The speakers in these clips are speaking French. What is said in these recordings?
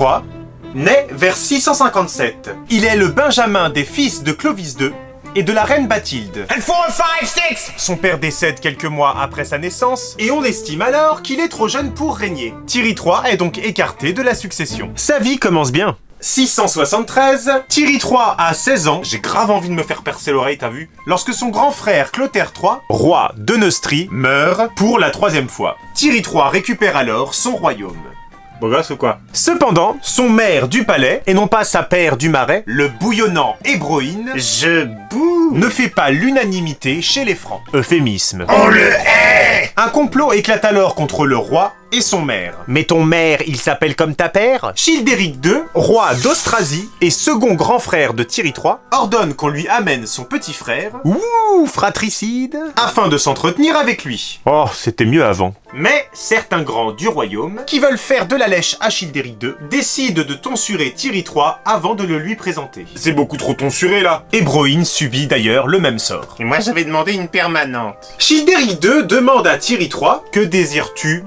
III naît vers 657. Il est le benjamin des fils de Clovis II et de la reine Bathilde. And 4, 5, 6! Son père décède quelques mois après sa naissance, et on estime alors qu'il est trop jeune pour régner. Thierry III est donc écarté de la succession. Sa vie commence bien. 673, Thierry III a 16 ans, j'ai grave envie de me faire percer l'oreille, t'as vu? Lorsque son grand frère Clotaire III, roi de Neustrie, meurt pour la 3e fois. Thierry III récupère alors son royaume. Beau gosse ou quoi? Cependant, son maire du palais, et non pas sa paire du marais, le bouillonnant Hébroïne, Je boue! ne fait pas l'unanimité chez les Francs. Euphémisme. On le hait! Un complot éclate alors contre le roi et son maire. Mais ton maire, il s'appelle comme ta père? Childéric II, roi d'Austrasie et second grand frère de Thierry III, ordonne qu'on lui amène son petit frère, ouh, fratricide, afin de s'entretenir avec lui. Oh, c'était mieux avant. Mais certains grands du royaume, qui veulent faire de la lèche à Childéric II, décident de tonsurer Thierry III avant de le lui présenter. C'est beaucoup trop tonsuré là. Hébroïne subit d'ailleurs le même sort. Et moi j'avais demandé une permanente. Childéric II demande à Thierry III « Que désires-tu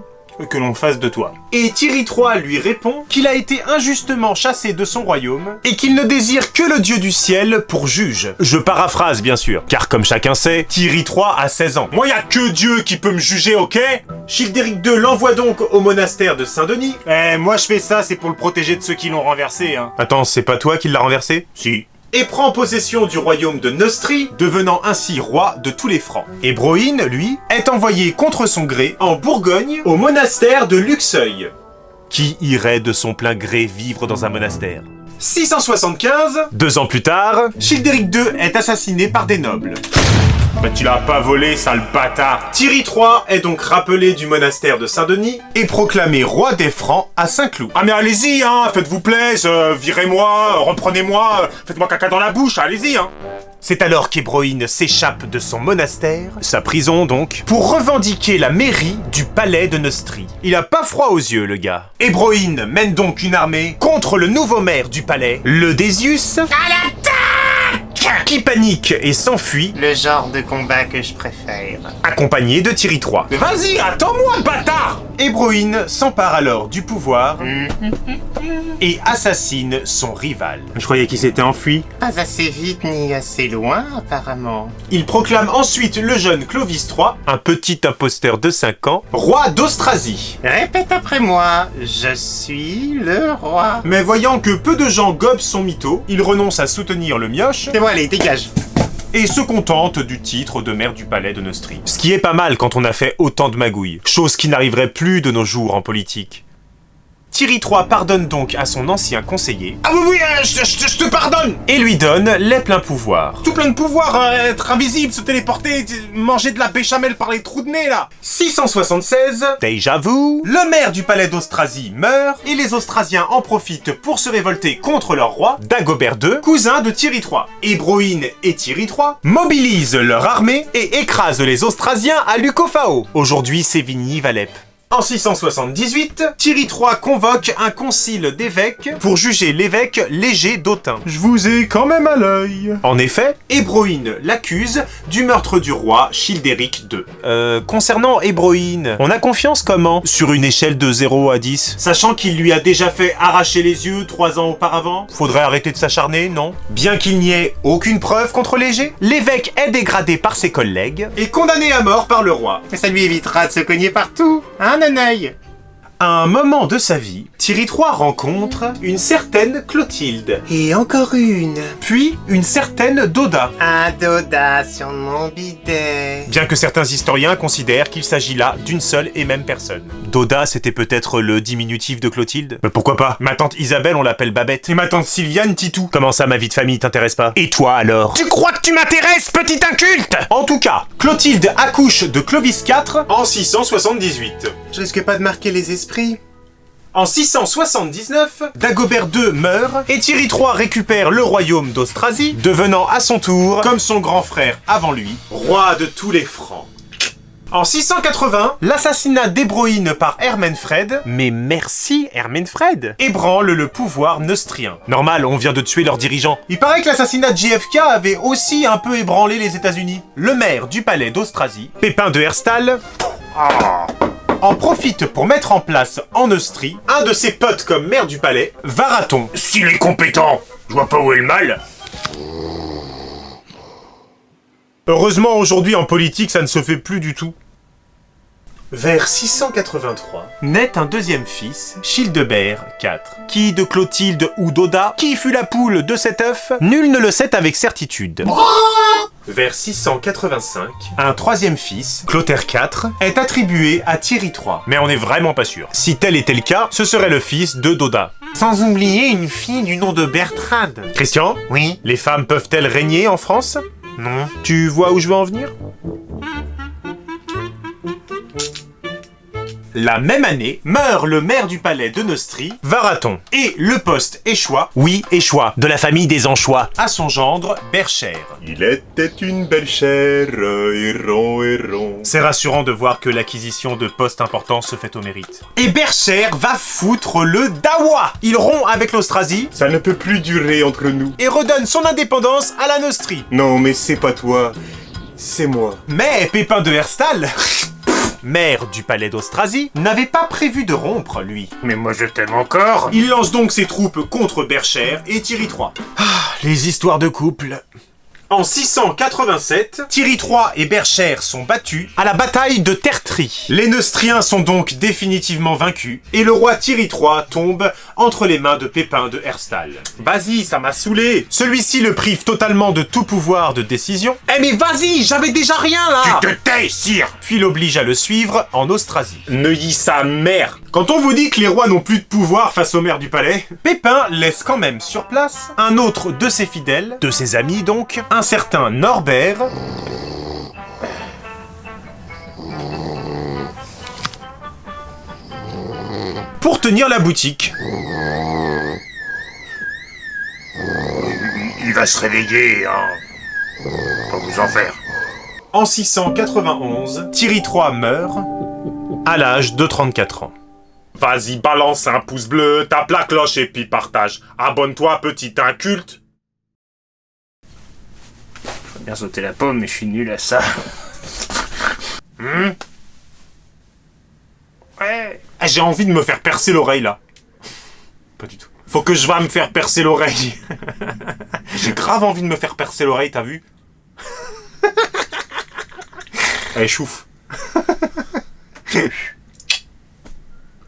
que l'on fasse de toi ?» Et Thierry III lui répond qu'il a été injustement chassé de son royaume et qu'il ne désire que le dieu du ciel pour juge. Je paraphrase bien sûr, car comme chacun sait, Thierry III a 16 ans. Moi, y a que Dieu qui peut me juger, ok? Childéric II l'envoie donc au monastère de Saint-Denis. Moi je fais ça, c'est pour le protéger de ceux qui l'ont renversé, hein. Attends, c'est pas toi qui l'as renversé? Si. Et prend possession du royaume de Neustrie, devenant ainsi roi de tous les Francs. Hébroïne, lui, est envoyé contre son gré en Bourgogne au monastère de Luxeuil. Qui irait de son plein gré vivre dans un monastère? 675, 2 ans plus tard, Childéric II est assassiné par des nobles. Bah tu l'as pas volé, sale bâtard! Thierry III est donc rappelé du monastère de Saint-Denis et proclamé roi des Francs à Saint-Cloud. Ah mais allez-y, hein, faites-vous plaisir, virez-moi, reprenez-moi, faites-moi caca dans la bouche, allez-y, hein! C'est alors qu'Hébroïne s'échappe de son monastère, sa prison donc, pour revendiquer la mairie du palais de Neustrie. Il a pas froid aux yeux, le gars. Hébroïne mène donc une armée contre le nouveau maire du palais, le Désius, qui panique et s'enfuit, Le genre de combat que je préfère. accompagné de Thierry III. Mais vas-y, attends-moi, bâtard! Hébroïne s'empare alors du pouvoir et assassine son rival. Je croyais qu'il s'était enfui. Pas assez vite ni assez loin, apparemment. Il proclame ensuite le jeune Clovis III, un petit imposteur de 5 ans, roi d'Austrasie. Répète après moi, je suis le roi. Mais voyant que peu de gens gobent son mytho, il renonce à soutenir le mioche C'est bon, allez, dégage. et se contente du titre de maire du palais de Neustrie. Ce qui est pas mal quand on a fait autant de magouilles, chose qui n'arriverait plus de nos jours en politique. Thierry III pardonne donc à son ancien conseiller Ah oui, je te pardonne! et lui donne les pleins pouvoirs. Tout plein de pouvoir, être invisible, se téléporter, manger de la béchamel par les trous de nez, là! 676, déjà vu, le maire du palais d'Austrasie meurt et les Austrasiens en profitent pour se révolter contre leur roi, Dagobert II, cousin de Thierry III. Hébroïne et Thierry III mobilisent leur armée et écrasent les Austrasiens à Lucofao, aujourd'hui Sévigny-Valep. En 678, Thierry III convoque un concile d'évêques pour juger l'évêque Léger d'Autun. Je vous ai quand même à l'œil. En effet, Hébroïne l'accuse du meurtre du roi Childéric II. Concernant Hébroïne, on a confiance comment? Sur une échelle de 0 à 10? Sachant qu'il lui a déjà fait arracher les yeux 3 ans auparavant? Faudrait arrêter de s'acharner, non? Bien qu'il n'y ait aucune preuve contre Léger, l'évêque est dégradé par ses collègues et condamné à mort par le roi. Mais ça lui évitera de se cogner partout, hein, Nanaï? À un moment de sa vie, Thierry III rencontre une certaine Clotilde. Et encore une. Puis une certaine Doda. Un doda sur mon bidet. Bien que certains historiens considèrent qu'il s'agit là d'une seule et même personne. Doda, c'était peut-être le diminutif de Clotilde? Mais pourquoi pas? Ma tante Isabelle, on l'appelle Babette. Et ma tante Sylviane, Titou. Comment ça, ma vie de famille t'intéresse pas? Et toi alors? Tu crois que tu m'intéresses, petit inculte? En tout cas, Clotilde accouche de Clovis IV en 678. Je risque pas de marquer les esprits. En 679, Dagobert II meurt et Thierry III récupère le royaume d'Austrasie, devenant à son tour, comme son grand frère avant lui, roi de tous les Francs. En 680, l'assassinat d'Hébroïne par Ermenfred, mais merci Ermenfred, ébranle le pouvoir neustrien. Normal, on vient de tuer leur dirigeant. Il paraît que l'assassinat de JFK avait aussi un peu ébranlé les États-Unis. Le maire du palais d'Austrasie, Pépin de Herstal, en profite pour mettre en place en Neustrie un de ses potes comme maire du palais, Varathon. S'il est compétent, je vois pas où est le mal. Heureusement, aujourd'hui en politique, ça ne se fait plus du tout. Vers 683, naît un deuxième fils, Childebert IV. Qui de Clotilde ou d'Oda, qui fut la poule de cet œuf, nul ne le sait avec certitude. Vers 685, un troisième fils, Clotaire IV, est attribué à Thierry III. Mais on n'est vraiment pas sûr. Si tel était le cas, ce serait le fils de Doda. Sans oublier une fille du nom de Bertrade. Christian ? Oui. Les femmes peuvent-elles régner en France ? Non. Tu vois où je veux en venir ? La même année, meurt le maire du palais de Neustrie, Varathon, et le poste échoua, oui, échoua, de la famille des Anchois, à son gendre, Berchère. Il était une belle chair, héron. C'est rassurant de voir que l'acquisition de postes importants se fait au mérite. Et Berchère va foutre le dawa. Il rompt avec l'Austrasie Ça ne peut plus durer entre nous. et redonne son indépendance à la Neustrie. Non, mais c'est pas toi, c'est moi. Mais Pépin de Herstal, maire du palais d'Austrasie, n'avait pas prévu de rompre, lui. Mais moi je t'aime encore. Il lance donc ses troupes contre Berchère et Thierry III. Les histoires de couple. En 687, Thierry III et Berchère sont battus à la bataille de Tertry. Les Neustriens sont donc définitivement vaincus et le roi Thierry III tombe entre les mains de Pépin de Herstal. Vas-y, ça m'a saoulé. Celui-ci le prive totalement de tout pouvoir de décision. Eh mais vas-y, j'avais déjà rien là. Tu te tais, sire. Puis l'oblige à le suivre en Austrasie. Neuilly sa mère. Quand on vous dit que les rois n'ont plus de pouvoir face au maire du palais, Pépin laisse quand même sur place un autre de ses fidèles, de ses amis donc, un certain Norbert, pour tenir la boutique. Il va se réveiller, hein. Pas vous en faire. En 691, Thierry III meurt à l'âge de 34 ans. Vas-y, balance un pouce bleu, tape la cloche et puis partage. Abonne-toi, petit inculte. Faut bien sauter la pomme, mais je suis nul à ça. Ouais. Ah, j'ai envie de me faire percer l'oreille là. Pas du tout. Faut que je va me faire percer l'oreille. J'ai grave envie de me faire percer l'oreille, t'as vu? Allez, chouffe.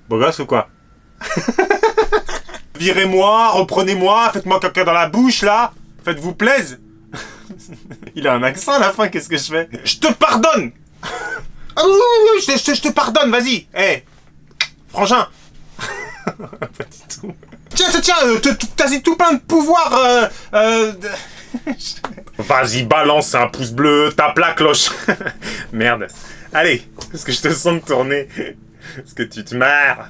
Beau gosse ou quoi? Virez-moi, reprenez-moi, faites-moi caca dans la bouche là. Faites-vous plaise. Il a un accent à la fin, qu'est-ce que je fais? Je te pardonne. Ah oui, je te pardonne, vas-y. Eh, frangin. Pas du tout. Tiens, t'as tout plein de pouvoir. Vas-y, balance un pouce bleu, tape la cloche. Merde. Allez, est-ce que je te sens de tourner? Est-ce que tu te marres?